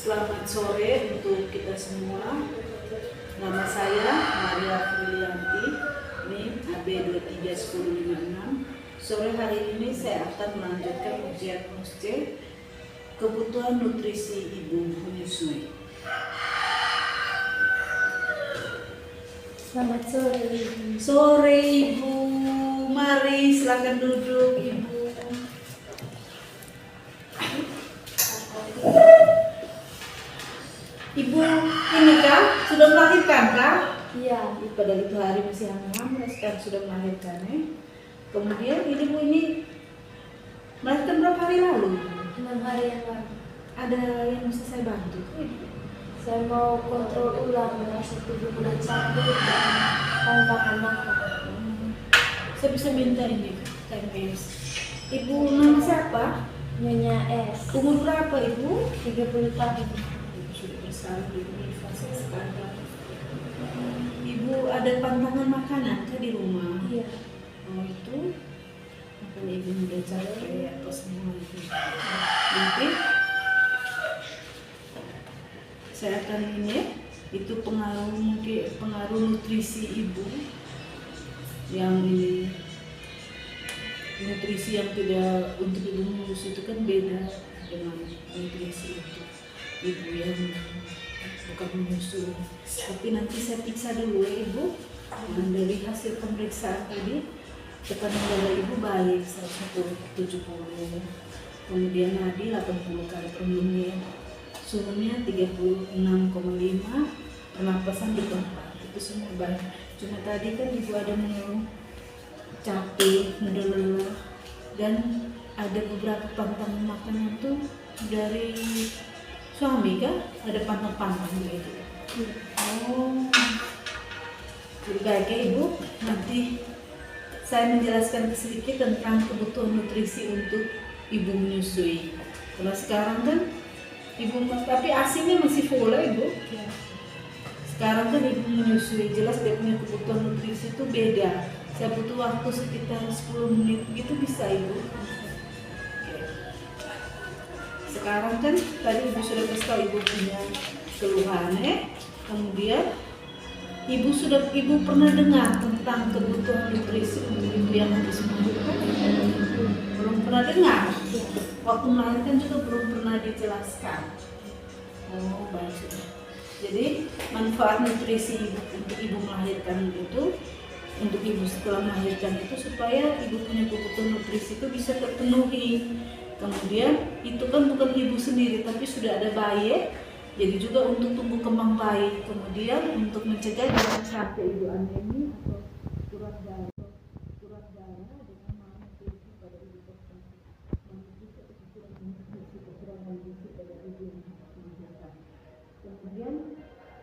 Selamat sore untuk kita semua. Nama saya Maria Frilianti, NIM AB 231056. Sore hari ini saya akan melanjutkan ujian C, kebutuhan nutrisi ibu menyusui. Selamat sore Ibu. Sore Ibu, mari silakan duduk Ibu. Ibu ini kah sudah melahirkan kah? Iya. Pada itu hari masih hamil, sekarang sudah melahirkan ya. Kemudian ibu ini melahirkan berapa hari lalu? 6 hari yang lalu. Ada yang bisa saya bantu? Saya mau kontrol ulang masih 7 bulan 1 dan tanpa anak. Saya bisa minta ini TMS. Ibu nama siapa? Nyonya S. Umur berapa ibu? 30 tahun. Ibu sudah besar, ibu di fase sekarang. Ibu ada pantangan makanan kah di rumah? Iya. Oh itu makanya ibu udah cari apa semua itu. Nanti saya akan ini itu pengaruh nutrisi ibu yang ini nutrisi yang tidak untuk ibu menyusui itu kan beda dengan nutrisi untuk ibu yang bukan menyusui. Tapi nanti saya periksa dulu ya ibu. Dan dari hasil pemeriksaan tadi tekanan darah ibu baik 170, kemudian nadi 80 kali per menit, suhunya 36,5, pernapasan di tempat itu semua baik. Cuma tadi kan ibu ada mengeluh capek, mudah lelah, dan ada beberapa pantangan makanan tuh dari suami kan, ada pantang-pantang gitu. Oh, jadi baiknya ibu, nanti saya menjelaskan sedikit tentang kebutuhan nutrisi untuk ibu menyusui. Kalau sekarang kan ibu, tapi asinya masih full ya ibu. Sekarang kan ibu menyusui, jelas dia punya kebutuhan nutrisi itu beda. Saya butuh waktu sekitar 10 menit gitu bisa ibu. Sekarang kan tadi ibu sudah kasih tahu ibu punya keluhan ya. Kemudian ibu pernah dengar tentang kebutuhan nutrisi untuk ibu yang habis melahirkan? Belum pernah dengar. Waktu melahirkan juga belum pernah dijelaskan. Oh baik sudah. Jadi manfaat nutrisi ibu untuk ibu melahirkan itu, untuk ibu setelah melahirkan itu supaya ibu punya kebutuhan nutrisi itu bisa terpenuhi. Kemudian itu kan bukan ibu sendiri tapi sudah ada bayi. Jadi juga untuk tumbuh kembang bayi, kemudian untuk mencegah jangan sampai ibu anemi atau kurang darah dengan malnutrisi pada ibu tersebut. Malnutrisi atau kekurangan gizi pada ibu yang melahirkan. Kemudian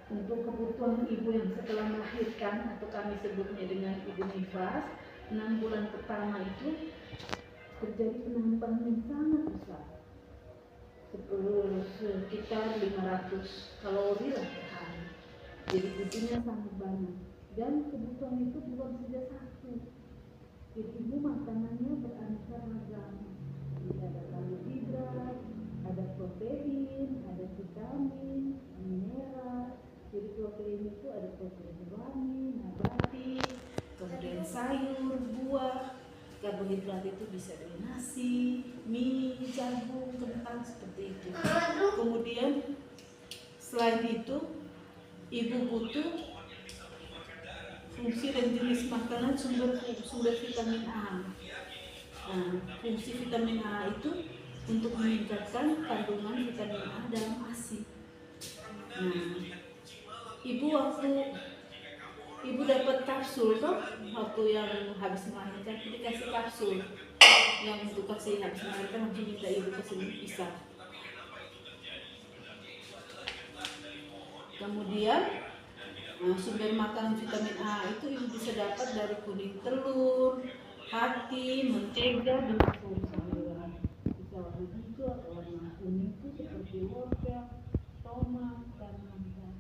untuk kebutuhan ibu yang setelah melahirkan atau kami sebutnya dengan ibu nifas, 6 bulan pertama itu terjadi penambahan yang sangat besar. Sekitar 500 kalori lah per hari. Jadi gizinya sangat banyak dan kebutuhan itu bukan saja satu. Jadi ibu makanannya beraneka ragam. Jadi ada karbohidrat, ada protein, ada vitamin, mineral. Jadi protein itu ada protein hewani, nabati, kemudian sayur, buah. Karbohidrat itu bisa dari nasi, mie, jagung, kentang seperti itu. Kemudian selain itu ibu butuh fungsi dan jenis makanan sumber vitamin A. Nah, fungsi vitamin A itu untuk meningkatkan kandungan vitamin A dalam ASI. Nah, ibu dapat kapsul toh waktu yang habis melahirkan dikasih kapsul yang untuk kasih habis melahirkan langsung minta ibu kasih pisah. Kemudian sumber makanan vitamin A itu ibu bisa dapat dari kuning telur, hati, mentega, dan sayur-sayuran. Bisa warna hijau atau warna kuning itu seperti wortel, tomat, dan mangga.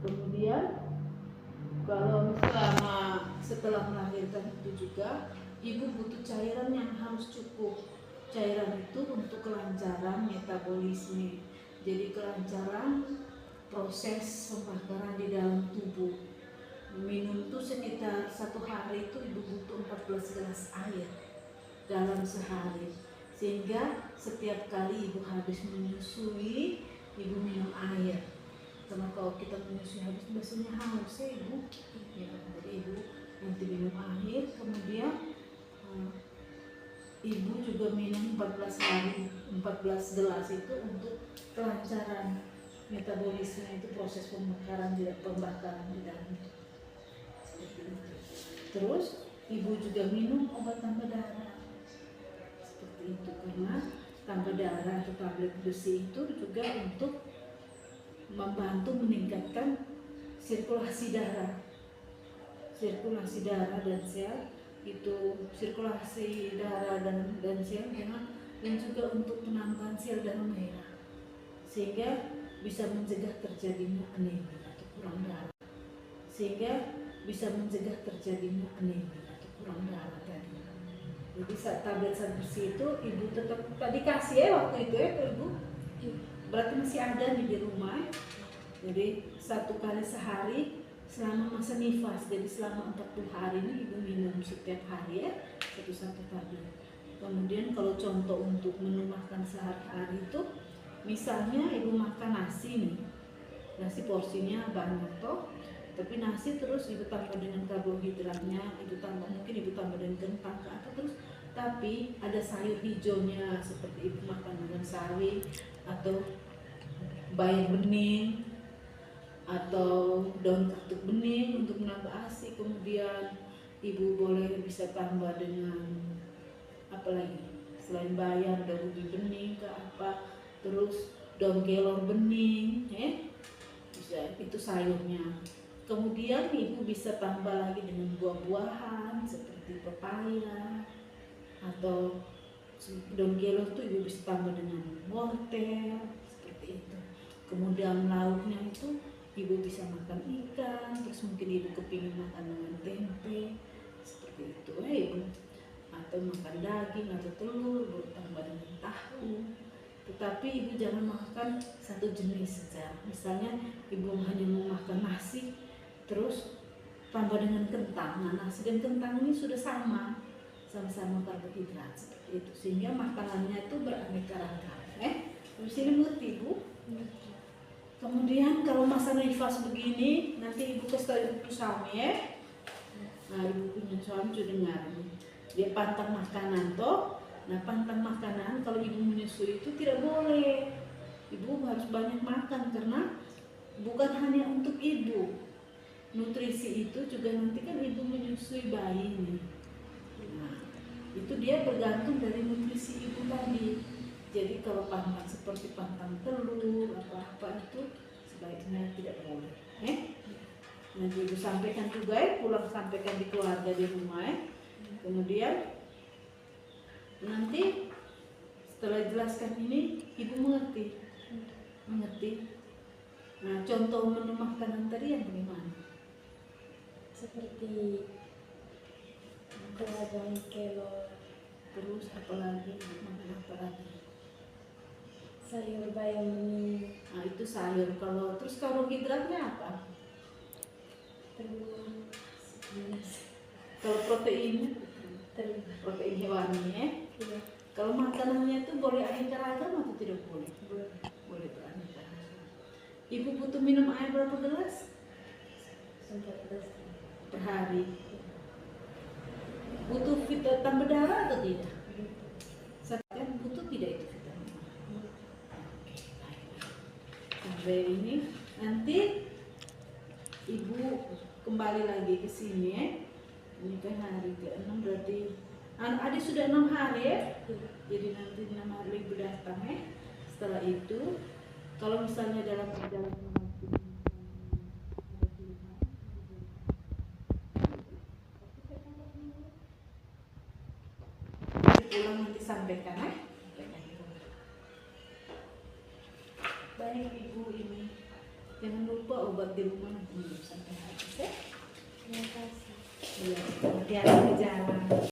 Kemudian Kalau setelah melahirkan itu juga ibu butuh cairan yang harus cukup. Cairan itu untuk kelancaran metabolisme. Jadi kelancaran proses pembakaran di dalam tubuh. Minum tuh sekitar 1 hari itu ibu butuh 14 gelas air dalam sehari. Sehingga setiap kali ibu habis menyusui, ibu minum air. Karena kalau kita menyusui habis biasanya haus ya ibu. Ya, jadi ibu nanti minum air, kemudian ibu juga minum 14 hari, 14 gelas itu untuk kelancaran metabolisme, itu proses pembakaran di dalam. Terus ibu juga minum obat tambah darah seperti itu, karena tambah darah atau tablet besi itu juga untuk membantu meningkatkan sirkulasi darah dan sel, itu sirkulasi darah dan sel dan juga untuk penambahan sel darah merah, sehingga bisa mencegah terjadinya anemia atau kurang darah. Tadi. Jadi saat tablet zat besi itu ibu tetap tadi kasih ya waktu itu ya ke ibu. Berarti masih ada nih di rumah. Jadi 1 kali sehari selama masa nifas. Jadi selama 40 hari ini ibu minum setiap hari ya satu tablet. Kemudian kalau contoh untuk menu makan sehari-hari itu, misalnya ibu makan nasi nih, nasi porsinya banyak toh, tapi nasi terus ibu tambah dengan karbohidratnya, ibu tambah dengan kentang ke apa terus, tapi ada sayur hijaunya seperti ibu makan dengan sawi atau bayam bening atau daun katuk bening untuk menambah ASI. Kemudian ibu bisa tambah dengan apa lagi selain bayam, daun ubi bening ke apa, terus daun kelor bening bisa, itu sayurnya. Kemudian ibu bisa tambah lagi dengan buah-buahan seperti pepaya, atau daun kelor tuh ibu bisa tambah dengan wortel seperti itu. Kemudian lauknya itu ibu bisa makan ikan, terus mungkin ibu kepingin makan dengan tempe seperti itu ibu, atau makan daging atau telur, ibu tambah dengan tahu. Tetapi ibu jangan makan satu jenis saja. Misalnya ibu hanya mau makan nasi terus tambah dengan kentang. Nah, nasi dan kentang ini sudah sama-sama karbohidrat seperti itu, sehingga makanannya itu beraneka ragam. Di sini mengerti ibu? Kemudian kalau masa nifas begini, nanti ibu kasih tahu ibu suami ya. Nah, ibu punya suami sudah dengar. Dia pantang makanan toh. Nah, pantang makanan kalau ibu menyusui itu tidak boleh. Ibu harus banyak makan karena bukan hanya untuk ibu. Nutrisi itu juga nanti kan ibu menyusui bayi nih. Nah, itu dia bergantung dari nutrisi ibu tadi. Jadi kalau pantang seperti pantang telur apa itu sebaiknya tidak boleh. Nanti ibu sampaikan juga pulang sampaikan di keluarga di rumah Kemudian nanti setelah jelaskan ini ibu mengerti. Nah, contoh menu makanan tadi yang bagaimana? Seperti daun kelor, Terus apa lagi? Makan apa lagi? sayur bayam bening, Nah, itu sayur. Terus karbohidratnya apa? telur, Kalau proteinnya? telur. Protein hewani Iya. Kalau makanannya itu boleh aneka ragam atau tidak boleh? Boleh beraneka ragam. Ibu butuh minum air berapa gelas? 14. Per hari. Butuh tambah darah atau tidak? Saya butuh tidak itu vitamin. Sampai ini nanti ibu kembali lagi ke sini Ini kan hari ke-6 berarti adik sudah 6 hari ya. Jadi nanti 6 hari ibu datang Setelah itu kalau misalnya dalam perjalanan waktu pulang nanti sampaikan Baik ibu, ini jangan lupa obat di rumah nanti sampai habis Hati-hati di jalan.